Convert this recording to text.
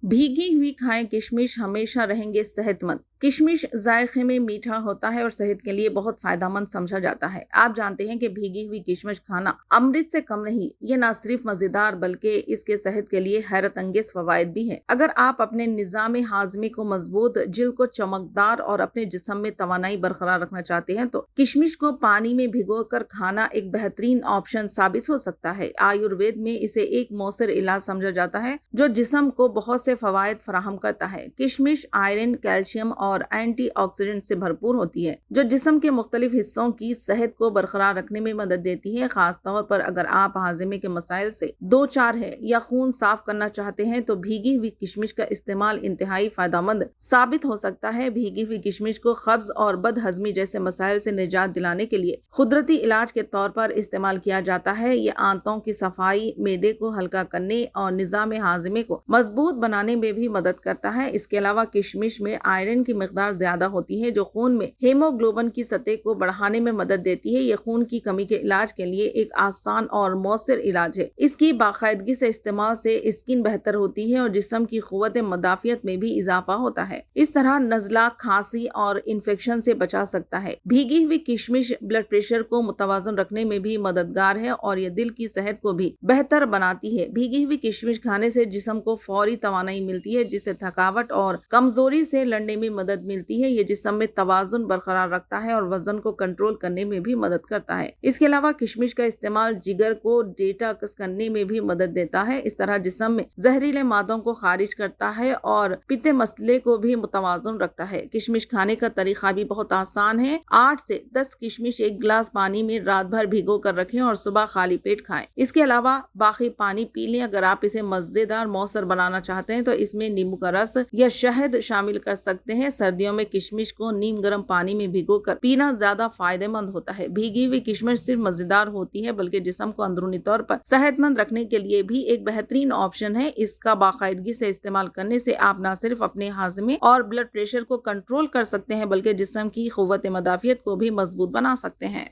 भीगी हुई खाएं किशमिश हमेशा रहेंगे सेहतमंद। किशमिश जायके में मीठा होता है और सेहत के लिए बहुत फायदेमंद समझा जाता है। आप जानते हैं कि भीगी हुई किशमिश खाना अमृत से कम नहीं, ये ना सिर्फ मजेदार बल्कि इसके सेहत के लिए हैरत अंगेज फवायद भी हैं। अगर आप अपने निजाम हाजमे को मजबूत, जिल्द को चमकदार और अपने जिस्म में तवानाई बरकरार रखना चाहते हैं तो किशमिश को पानी में भिगोकर खाना एक बेहतरीन ऑप्शन साबित हो सकता है। आयुर्वेद में इसे एक मौसर इलाज समझा जाता है जो जिस्म को बहुत से फवायद फराहम करता है। किशमिश आयरन, कैल्शियम और एंटीऑक्सीडेंट से भरपूर होती है जो जिस्म के मुख्तलिफ हिस्सों की सेहत को बरकरार रखने में मदद देती है। खास तौर पर अगर आप हाजिमे के मसाइल से दो चार है या खून साफ करना चाहते हैं तो भीगी हुई किशमिश का इस्तेमाल इंतहाई फायदेमंद साबित हो सकता है। भीगी हुई किशमिश को कब्ज और बदहजमी जैसे मसाइल से निजात दिलाने के लिए कुदरती इलाज के तौर पर इस्तेमाल किया जाता है। ये आंतों की सफाई, मैदे को हल्का करने और निजाम हाजिमे को मजबूत बनाने में भी मदद करता है। इसके अलावा किशमिश में आयरन की मिकदार ज्यादा होती है जो खून में हीमोग्लोबिन की सतह को बढ़ाने में मदद देती है। ये खून की कमी के इलाज के लिए एक आसान और मौसर इलाज है। इसकी बाकायदगी से इस्तेमाल से स्किन बेहतर होती है और जिस्म की कुव्वत मदाफियत में भी इजाफा होता है। इस तरह नजला, खांसी और इन्फेक्शन से बचा सकता है। भीगी हुई किशमिश ब्लड प्रेशर को मुतवाजन रखने में भी मददगार है और ये दिल की सेहत को भी बेहतर बनाती है। भीगी हुई किशमिश खाने से जिस्म को फौरी तवानाई मिलती है जिससे थकावट और कमजोरी से लड़ने में मदद मिलती है। ये जिस्म में तवाजुन बरकरार रखता है और वजन को कंट्रोल करने में भी मदद करता है। इसके अलावा किशमिश का इस्तेमाल जिगर को डिटॉक्स करने में भी मदद देता है। इस तरह जिस्म में जहरीले मादों को खारिज करता है और पित्त मसले को भी मुतवाजुन रखता है। किशमिश खाने का तरीका भी बहुत आसान है। 8 से 10 किशमिश एक गिलास पानी में रात भर भिगो कर रखें और सुबह खाली पेट खाएं। इसके अलावा बाकी पानी पी लें। अगर आप इसे मजेदार मौसर बनाना चाहते हैं तो इसमें नींबू का रस या शहद शामिल कर सकते हैं। सर्दियों में किशमिश को नीम गर्म पानी में भिगोकर पीना ज्यादा फायदेमंद होता है। भीगी हुई किशमिश सिर्फ मजेदार होती है बल्कि जिस्म को अंदरूनी तौर पर सेहतमंद रखने के लिए भी एक बेहतरीन ऑप्शन है। इसका बाकायदगी से इस्तेमाल करने से आप न सिर्फ अपने हाजमे और ब्लड प्रेशर को कंट्रोल कर सकते हैं बल्कि जिस्म की कुव्वत मदाफियत को भी मजबूत बना सकते हैं।